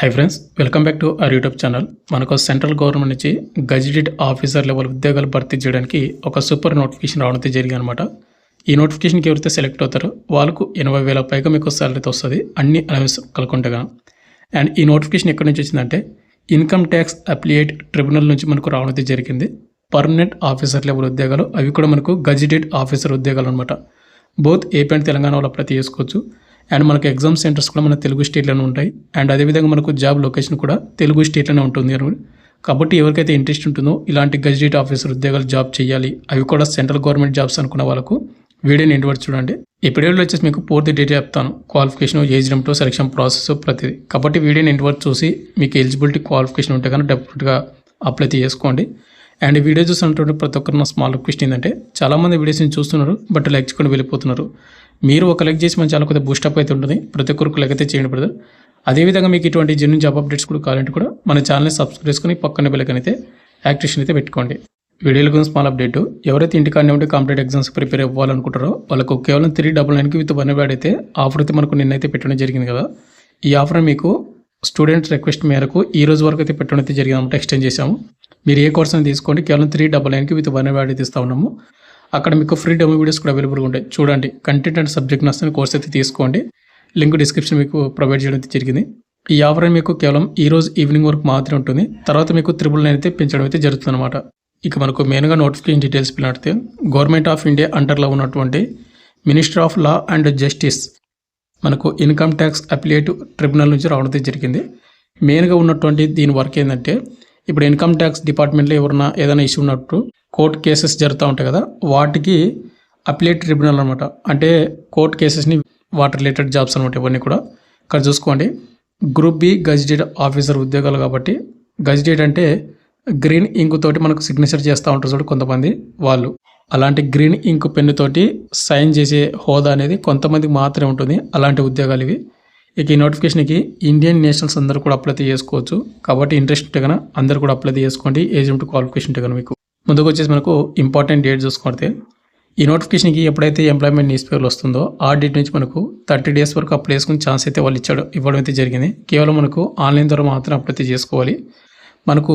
Hi friends, welcome back to our YouTube channel. మనకు central government నుంచి gazetted officer level ఉద్యోగాలు భర్తీ చేయడానికి ఒక సూపర్ నోటిఫికేషన్ రావడం జరిగింది అనమాట. ఈ నోటిఫికేషన్కి ఎవరైతే సెలెక్ట్ అవుతారో వాళ్ళకు 80,000 పైగా మీకు శాలరీతో వస్తుంది, అన్ని అలవెన్స్ కలుకుంటగా. అండ్ ఈ నోటిఫికేషన్ ఎక్కడి నుంచి వచ్చిందంటే ఇన్కమ్ ట్యాక్స్ అప్లియేట్ ట్రిబ్యునల్ నుంచి మనకు రావడం జరిగింది. పర్మనెంట్ ఆఫీసర్ లెవెల్ ఉద్యోగాలు, అవి కూడా మనకు గజిటెడ్ ఆఫీసర్ ఉద్యోగాలు అనమాట. బోత్ ఏపీ అండ్ తెలంగాణ వాళ్ళు అప్లై చేసుకోవచ్చు. అండ్ మనకు ఎగ్జామ్ సెంటర్స్ కూడా మన తెలుగు స్టేట్లోనే ఉంటాయి. అండ్ అదేవిధంగా మనకు జాబ్ లొకేషన్ కూడా తెలుగు స్టేట్లోనే ఉంటుంది. కాబట్టి ఎవరికైతే ఇంట్రెస్ట్ ఉంటుందో ఇలాంటి గజిటెడ్ ఆఫీసర్ ఉద్యోగాలు జాబ్ చేయాలి, అవి కూడా సెంట్రల్ గవర్నమెంట్ జాబ్స్ అనుకున్న వాళ్ళకు వీడియోని ఎండ్ వరకు చూడండి. ఈ వీడియోలో వచ్చేసి మీకు పూర్తి డీటెయిల్ చెప్తాను, qualification, age limit, selection process ప్రతిదీ. కాబట్టి వీడియోని ఎండ్ వరకు చూసి మీకు ఎలిజిబిలిటీ క్వాలిఫికేషన్ ఉంటే కానీ డెఫినెట్గా అప్లై చేసుకోండి. అండ్ ఈ వీడియో చూసినటువంటి ప్రతి ఒక్కరు నా స్మాల్ రిక్వెస్ట్ ఏంటంటే, చాలామంది వీడియోస్ని చూస్తున్నారు బట్ లైక్ చేసుకొని వెళ్ళిపోతున్నారు. మీరు ఒక లైక్ చేసి మన చాలా కొద్దిగా బూస్టప్ అయితే ఉంటుంది. ప్రతి ఒక్కరికి లైక్ అయితే చేయండి బ్రదర్. అదేవిధంగా మీకు ఇటువంటి జెన్యూన్ జాబ్ అప్డేట్స్ కూడా కావాలంటే కూడా మన ఛానల్ని సబ్స్క్రైబ్ చేసుకుని పక్కన బెల్ అయితే యాక్టివేషన్ అయితే పెట్టుకోండి. వీడియోల గురించి స్మాల్ అప్డేట్, ఎవరైతే ఇంటికాడనే ఉంటే కాంపిటేటివ్ ఎగ్జామ్స్ ప్రిపేర్ అవ్వాలనుకుంటారో వాళ్ళకు కేవలం 399కి విత్ 1 యాడ్ అయితే ఆఫర్ అయితే మనకు నిన్నైతే పెట్టడం జరిగింది కదా. ఈ ఆఫర్ మీకు స్టూడెంట్ రిక్వెస్ట్ మేరకు ఈ రోజు వరకు అయితే పెట్టడం అయితే జరిగింది అనమాట. ఎక్స్టెండ్ చేసాము. మీరు ఏ కోర్స్ అని తీసుకోండి, కేవలం 399కి విత్ 1 యాడ్ అయితే ఇస్తూ ఉన్నాము. అక్కడ మీకు ఫ్రీ డెమో వీడియోస్ కూడా అవైలబుల్గా ఉంటాయి. చూడండి, కంటెంట్ అండ్ సబ్జెక్ట్ నచ్చిన కోర్స్ అయితే తీసుకోండి. లింక్ డిస్క్రిప్షన్ మీకు ప్రొవైడ్ చేయడం జరిగింది. ఈ ఆఫర్ మీకు కేవలం ఈ రోజు ఈవినింగ్ వరకు మాత్రమే ఉంటుంది. తర్వాత మీకు 999 అయితే పెంచడం అయితే జరుగుతుంది అనమాట. ఇక మనకు మెయిన్గా నోటిఫికేషన్ డీటెయిల్స్ పిల్లడితే, గవర్నమెంట్ ఆఫ్ ఇండియా అండర్లో ఉన్నటువంటి minister of law and justice మనకు ఇన్కమ్ ట్యాక్స్ అప్లియేట్ ట్రిబ్యునల్ నుంచి రావడం జరిగింది. మెయిన్గా ఉన్నటువంటి దీని వర్క్ ఏంటంటే, ఇప్పుడు ఇన్కమ్ ట్యాక్స్ డిపార్ట్మెంట్లో ఎవరైనా ఏదైనా ఇష్యూ ఉన్నట్టు కోర్టు కేసెస్ జరుగుతూ ఉంటాయి కదా, వాటికి అప్లియేట్ ట్రిబ్యునల్ అనమాట. అంటే కోర్టు కేసెస్ని వాటి రిలేటెడ్ జాబ్స్ అనమాట. ఇవన్నీ కూడా ఇక్కడ చూసుకోండి. గ్రూప్ బి గజిటెడ్ ఆఫీసర్ ఉద్యోగాలు కాబట్టి, గజిటెడ్ అంటే గ్రీన్ ఇంక్ తోటి మనకు సిగ్నేచర్ చేస్తూ ఉంటారు చూడు కొంతమంది, వాళ్ళు అలాంటి గ్రీన్ ఇంక్ పెన్ను తోటి సైన్ చేసే హోదా అనేది కొంతమందికి మాత్రమే ఉంటుంది. అలాంటి ఉద్యోగాలు ఇవి. ఇక ఈ నోటిఫికేషన్కి ఇండియన్ నేషనల్స్ అందరూ కూడా అప్లై చేసుకోవచ్చు. కాబట్టి ఇంట్రెస్ట్ ఉంటే కనుక అందరూ కూడా అప్లై చేసుకోండి. ఏజ్ లిమిట్, క్వాలిఫికేషన్ ఉంటే కనుక మీకు. ముందుకు వచ్చేసి మనకు ఇంపార్టెంట్ డేట్ చూసుకుంటే, ఈ నోటిఫికేషన్కి ఎప్పుడైతే ఎంప్లాయ్మెంట్ న్యూస్ పేపర్లు వస్తుందో ఆ డేట్ నుంచి మనకు 30 days వరకు అప్లై చేసుకునే ఛాన్స్ అయితే వాళ్ళు ఇవ్వడం అయితే జరిగింది. కేవలం మనకు ఆన్లైన్ ద్వారా మాత్రం అప్లై చేసుకోవాలి. మనకు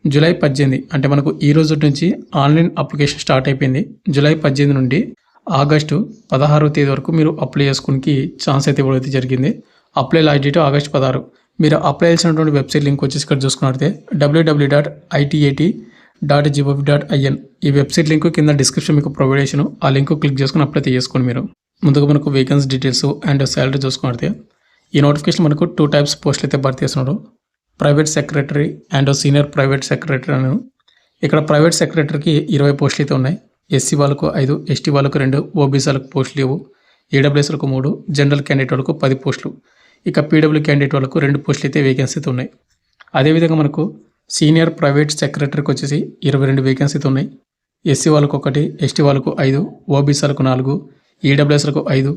జూలై 18 అంటే మనకు ఈ రోజు నుంచి ఆన్లైన్ అప్లికేషన్ స్టార్ట్ అయిపోయింది. జూలై 18 నుండి ఆగస్టు 16వ తేదీ వరకు మీరు అప్లై చేసుకునే ఛాన్స్ అయితే ఇవ్వడం అయితే జరిగింది. Apply last date August 16. మీరు అప్లై చేసినటువంటి వెబ్సైట్ లింక్ వచ్చేసి ఇక్కడ చూసుకున్నట్లయితే www.itat.gov.in. ఈ వెబ్సైట్ లింక్ కింద డిస్క్రిప్షన్ మీకు ప్రొవైడ్ చేసాను. ఆ లింక్ క్లిక్ చేసుకుని అప్లై చేసుకోండి మీరు. ముందుగా మనకు వేకెన్సీ డీటెయిల్స్ అండ్ శాలరీ చూసుకున్నట్లయితే, ఈ నోటిఫికేషన్ మనకు 2 types పోస్టులు అయితే భర్తీ చేస్తున్నారు. Private secretary and senior private secretary అని. ఇక్కడ ప్రైవేట్ సెక్రటరీకి 20 పోస్టులు అయితే ఉన్నాయి. ఎస్సీ వాళ్ళకు 5, ఎస్టీ వాళ్ళకు 2, ఓబీసీ వాళ్ళకు పోస్టులు లేవు. ఈడబ్ల్యూఎస్లకు 3, జనరల్ క్యాండిడేట్ వాళ్ళకు 10 పోస్టులు. ఇక పీడబ్ల్యూ క్యాండిడేట్ వాళ్ళకు 2 పోస్టులు అయితే వేకెన్సీ అయితే ఉన్నాయి. అదేవిధంగా మనకు సీనియర్ ప్రైవేట్ సెక్రటరీకి వచ్చేసి 22 వేకెన్సీ అయితే ఉన్నాయి. ఎస్సీ వాళ్ళకు 1, ఎస్టీ వాళ్ళకు 5, ఓబీసీ వాళ్ళకు 4, ఈడబ్ల్యూఎస్లకు 5,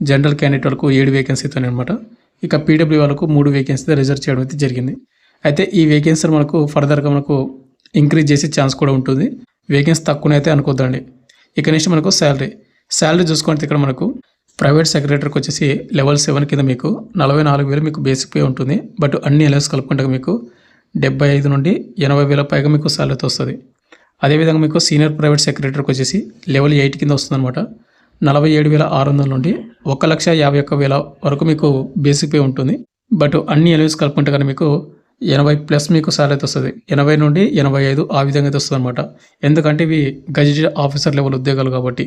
జనరల్ క్యాండిడేట్ వాళ్ళకు 7 వేకెన్సీ అయితే ఉన్నాయి అనమాట. ఇక పీడబ్ల్యూ వాళ్ళకు 3 వేకెన్సీ రిజర్వ్ చేయడం అయితే జరిగింది. అయితే ఈ వేకెన్సీ మనకు ఫర్దర్గా మనకు ఇంక్రీజ్ చేసే ఛాన్స్ కూడా ఉంటుంది. వేకెన్సీ తక్కువనైతే అనుకోద్దండి. ఇక నెక్స్ట్ మనకు శాలరీ చూసుకుంటే, ఇక్కడ మనకు ప్రైవేట్ సెక్రటరీకి వచ్చేసి లెవెల్ 7 కింద మీకు 44,000 మీకు బేసిక్ పే ఉంటుంది. బట్ అన్ని ఎలవెన్స్ కలుపుకుంటే మీకు 75 నుండి 80,000 పైగా మీకు శాలరీ వస్తుంది. అదేవిధంగా మీకు సీనియర్ ప్రైవేట్ సెక్రటరీకి వచ్చేసి లెవెల్ 8 కింద వస్తుంది అనమాట. 47,600 నుండి 1,51,000 వరకు మీకు బేసిక్ పే ఉంటుంది. బట్ అన్ని ఎలవెన్స్ కలుపుకుంటే కానీ మీకు 80+ మీకు శాలరీ వస్తుంది. 80 నుండి 85 ఆ విధంగా అయితే వస్తుంది అనమాట. ఎందుకంటే ఇవి గజిటెడ్ ఆఫీసర్ లెవెల్ ఉద్యోగాలు కాబట్టి.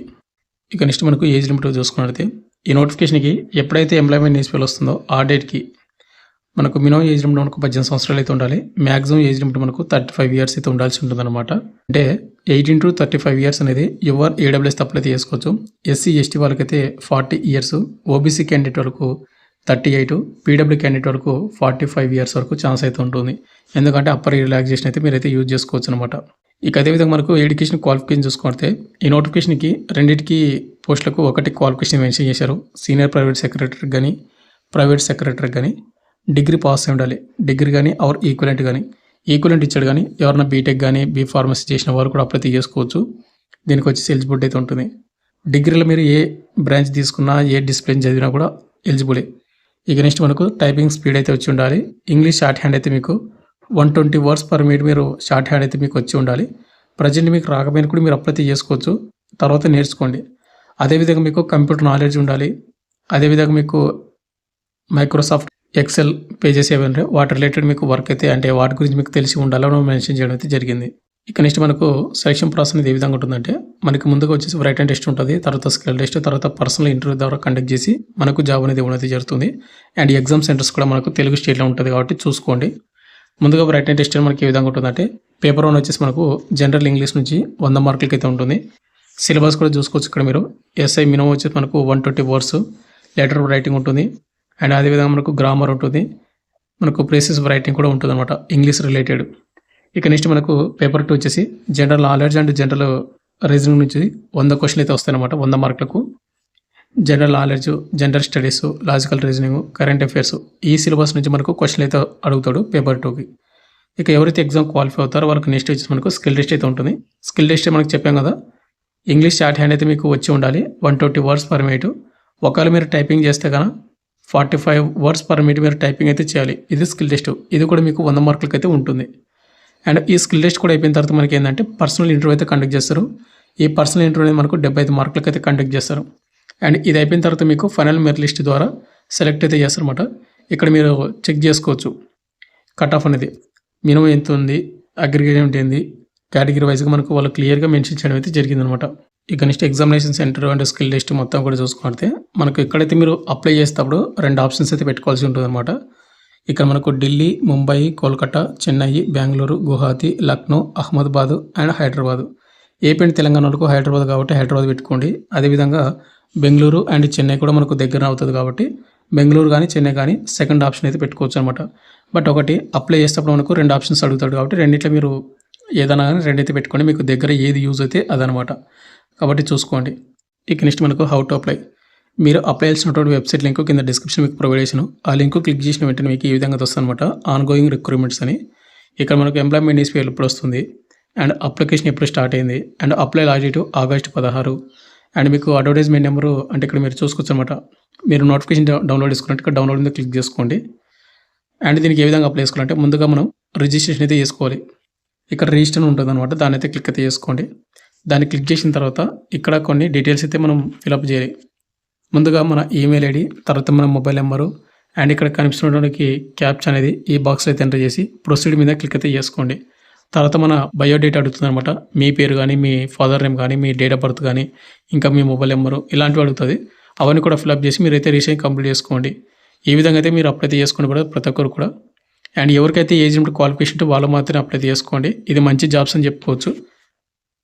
ఇక నెక్స్ట్ మనకు ఏజ్ లిమిట్ చూసుకున్నట్లయితే, ఈ నోటిఫికేషన్కి ఎప్పుడైతే ఎంప్లాయ్మెంట్ న్యూస్ పేపర్ వస్తుందో ఆ డేట్కి మనకు మినిమం ఏజ్ లిమిట్ మనకు 18 సంవత్సరాలు అయితే ఉండాలి. మ్యాక్సిమం ఏజ్ లిమిట్ మనకు 35 years అయితే ఉండాల్సి ఉంటుంది అనమాట. అంటే 18 to 35 years అనేది ఎవరు ఏడబ్ల్యూఎస్ అప్లై చేసుకోవచ్చు. ఎస్సీ ఎస్టీ వాళ్ళకైతే 40 years, ఓబీసీ క్యాండిడేట్ వరకు 38, పీడబ్ల్యూ క్యాండిడేట్ వరకు 45 years వరకు ఛాన్స్ అయితే ఉంటుంది. ఎందుకంటే అప్పర్ రిలాక్సేషన్ అయితే మీరైతే యూజ్ చేసుకోవచ్చు అనమాట. ఇక అదేవిధంగా మనకు ఎడ్యుకేషన్ క్వాలిఫికేషన్ చూసుకుంటే, ఈ నోటిఫికేషన్కి రెండింటికి పోస్టులకు ఒకటి క్వాలిఫికేషన్ మెన్షన్ చేశారు. సీనియర్ ప్రైవేట్ సెక్రటరీ కానీ ప్రైవేట్ సెక్రటరీ కానీ డిగ్రీ పాస్ అయి ఉండాలి. డిగ్రీ కానీ ఆర్ ఈక్వలెంట్ కానీ, ఈక్వలెంట్ ఇచ్చాడు కానీ ఎవరైనా బీటెక్ కానీ బీ ఫార్మసీ చేసిన వారు కూడా అప్లై చేసుకోవచ్చు. దీనికి వచ్చేసి ఎలిజిబిలిటీ అయితే ఉంటుంది. డిగ్రీలో మీరు ఏ బ్రాంచ్ తీసుకున్నా, ఏ డిసిప్లిన్ చదివినా కూడా ఎలిజిబులే. ఇక నెక్స్ట్ మనకు టైపింగ్ స్పీడ్ అయితే వచ్చి ఉండాలి. ఇంగ్లీష్ షార్ట్ హ్యాండ్ అయితే మీకు 120 వర్డ్స్ పర్ మినిట్ మీరు షార్ట్ హ్యాండ్ అయితే మీకు వచ్చి ఉండాలి. ప్రజెంట్ మీకు రాకపోయినా కూడా మీరు అప్లై చేసుకోవచ్చు, తర్వాత నేర్చుకోండి. అదేవిధంగా మీకు కంప్యూటర్ నాలెడ్జ్ ఉండాలి. అదేవిధంగా మీకు మైక్రోసాఫ్ట్ ఎక్సెల్ పేజెస్ ఏమైనా వాటి రిలేటెడ్ మీకు వర్క్ అయితే అంటే వాటి గురించి మీకు తెలిసి ఉండాలని మెన్షన్ చేయడం అయితే జరిగింది. ఇక నెక్స్ట్ మనకు సెలక్షన్ ప్రాసెస్ అనేది ఏ విధంగా ఉంటుందంటే మనకి ముందుగా వచ్చేసి రైట్ అండ్ టెస్ట్ ఉంటుంది, తర్వాత స్కిల్ టెస్ట్, తర్వాత పర్సనల్ ఇంటర్వ్యూ ద్వారా కండక్ట్ చేసి మనకు జాబ్ అనేది ఇవ్వడం అయితే జరుగుతుంది. అండ్ ఎగ్జామ్ సెంటర్స్ కూడా మనకు తెలుగు స్టేట్లో ఉంటుంది కాబట్టి చూసుకోండి. ముందుగా రైట్ అండ్ టెస్ట్ మనకి ఏ విధంగా ఉంటుందంటే పేపర్ 1 వచ్చేసి మనకు జనరల్ ఇంగ్లీష్ నుంచి 100 మార్కులకి అయితే ఉంటుంది. సిలబస్ కూడా చూసుకోవచ్చు. ఇక్కడ మీరు ఎస్ఐ మినిమం వచ్చేసి మనకు 120 వర్డ్స్, లెటర్ రైటింగ్ ఉంటుంది. అండ్ అదేవిధంగా మనకు గ్రామర్ ఉంటుంది, మనకు ప్రెసిస్ రైటింగ్ కూడా ఉంటుంది అనమాట ఇంగ్లీష్ రిలేటెడ్. ఇక నెక్స్ట్ మనకు పేపర్ 2 వచ్చేసి general knowledge and general reasoning నుంచి 100 క్వశ్చన్లు అయితే వస్తాయన్నమాట 100 మార్కులకు. General knowledge, general studies, logical reasoning, current affairs ఈ సిలబస్ నుంచి మనకు క్వశ్చన్లు అయితే అడుగుతాడు పేపర్ 2కి. ఇక ఎవరైతే ఎగ్జామ్ క్వాలిఫై అవుతారో వాళ్ళకి నెక్స్ట్ వచ్చేసి మనకు స్కిల్ టెస్ట్ అయితే ఉంటుంది. స్కిల్ టెస్ట్ మనకు చెప్పాం కదా, ఇంగ్లీష్ షార్ట్ హ్యాండ్ అయితే మీకు వచ్చి ఉండాలి 120 వర్డ్స్ పర్ మినిట్. ఒకవేళ మీరు టైపింగ్ చేస్తే కనుక 45 వర్డ్స్ పర్ మినిట్ మీరు టైపింగ్ అయితే చేయాలి. ఇది స్కిల్ టెస్ట్. ఇది కూడా మీకు 100 మార్కులకి అయితే ఉంటుంది. అండ్ ఈ స్కిల్ టెస్ట్ కూడా అయిపోయిన తర్వాత మనకి ఏంటంటే పర్సనల్ ఇంటర్వ్యూ అయితే కండక్ట్ చేస్తారు. ఈ పర్సనల్ ఇంటర్వ్యూ అనేది మనకు 75 మార్కులకి అయితే కండక్ట్ చేస్తారు. అండ్ ఇది అయిపోయిన తర్వాత మీకు ఫైనల్ మెరిట్ లిస్ట్ ద్వారా సెలెక్ట్ అయితే చేస్తారన్నమాట. ఇక్కడ మీరు చెక్ చేసుకోవచ్చు కట్ ఆఫ్ అనేది మినిమం ఎంత ఉంది, అగ్రిగేట్ ఏంది, కేటగిరీ వైజ్గా మనకు వాళ్ళు క్లియర్గా మెన్షన్ చేయడం అయితే జరిగిందనమాట. ఇక next examination centre and skill test మొత్తం కూడా చూసుకుంటే మనకు ఎక్కడైతే మీరు అప్లై చేసేటప్పుడు 2 ఆప్షన్స్ అయితే పెట్టుకోవాల్సి ఉంటుంది అనమాట. ఇక్కడ మనకు Delhi, Mumbai, Kolkata, Chennai, Bengaluru, Guwahati, Lucknow, Ahmedabad and Hyderabad. AP and తెలంగాణకు హైదరాబాద్ కాబట్టి హైదరాబాద్ పెట్టుకోండి. అదేవిధంగా బెంగళూరు అండ్ చెన్నై కూడా మనకు దగ్గర అవుతుంది కాబట్టి బెంగళూరు కానీ చెన్నై కానీ సెకండ్ ఆప్షన్ అయితే పెట్టుకోవచ్చు అనమాట. బట్ ఒకటి అప్లై చేసేటప్పుడు మనకు 2 ఆప్షన్స్ అడుగుతాడు కాబట్టి రెండిట్లో మీరు ఏదైనా కానీ రెండైతే పెట్టుకోండి, మీకు దగ్గర ఏది యూజ్ అయితే అదనమాట. కాబట్టి చూసుకోండి. ఇక నెక్స్ట్ మనకు హౌ టు అప్లై. మీరు అప్లై చేసినటువంటి వెబ్సైట్ లింక్ కింద డిస్క్రిప్షన్ మీకు ప్రొవైడ్ చేసాను. ఆ లింక్ క్లిక్ చేసిన వెంటనే మీకు ఈ విధంగా వస్తుంది అనమాట, ఆన్ గోయింగ్ రిక్రూట్మెంట్స్ అని. ఇక్కడ మనకు ఎంప్లాయ్మెంట్ న్యూస్ ఎప్పుడు వస్తుంది అండ్ అప్లికేషన్ ఎప్పుడు స్టార్ట్ అయింది and apply last date August 16. And మీకు అడ్వర్టైజ్మెంట్ నెంబరు అంటే ఇక్కడ మీరు చూసుకోవచ్చు అనమాట. మీరు నోటిఫికేషన్ డౌన్లోడ్ చేసుకున్నట్టు ఇక్కడ డౌన్లోడ్ మీద క్లిక్ చేసుకోండి. అండ్ దీనికి ఏ విధంగా అప్లై చేసుకోవాలంటే ముందుగా మనం రిజిస్ట్రేషన్ అయితే చేసుకోవాలి. ఇక్కడ రిజిస్టర్ ఉంటుంది అనమాట, దాన్ని అయితే క్లిక్ అయితే చేసుకోండి. దాన్ని క్లిక్ చేసిన తర్వాత ఇక్కడ కొన్ని డీటెయిల్స్ అయితే మనం ఫిలప్ చేయాలి. ముందుగా మన ఈమెయిల్ ఐడి, తర్వాత మన మొబైల్ నెంబరు అండ్ ఇక్కడ కనిపిస్తున్నటువంటి క్యాప్చ్ అనేది ఈ బాక్స్లో అయితే ఎంటర్ చేసి ప్రొసీడ్ మీద క్లిక్ అయితే చేసుకోండి. తర్వాత మన బయోడేటా అడుగుతుంది అనమాట. మీ పేరు కానీ, మీ ఫాదర్ నేమ్ కానీ, మీ డేట్ ఆఫ్ బర్త్ కానీ, ఇంకా మీ మొబైల్ నెంబరు ఇలాంటివి అడుగుతుంది. అవన్నీ కూడా ఫిలప్ చేసి మీరైతే రిజిస్ట్రేషన్ కంప్లీట్ చేసుకోండి. ఈ విధంగా అయితే మీరు అప్లై చేసుకోండి కూడా ప్రతి ఒక్కరు కూడా. అండ్ ఎవరికైతే ఏజ్ లిమిట్ క్వాలిఫికేషన్ ఉంటే వాళ్ళు మాత్రమే అప్లై చేసుకోండి. ఇది మంచి జాబ్స్ అని చెప్పుకోవచ్చు.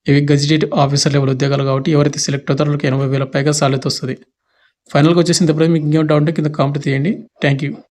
ఇవి గెజిటెడ్ ఆఫీసర్ లెవెల్ ఉద్యోగాలు కాబట్టి ఎవరైతే సెలెక్ట్ అవుతారో వాళ్ళకి 80,000 పైగా సాలరీ వస్తుంది. ఫైనల్గా వచ్చేసిన తర్వాత మీకు ఇంకేం డౌట్ ఉంటే కింద కామెంట్ చేయండి. Thank you.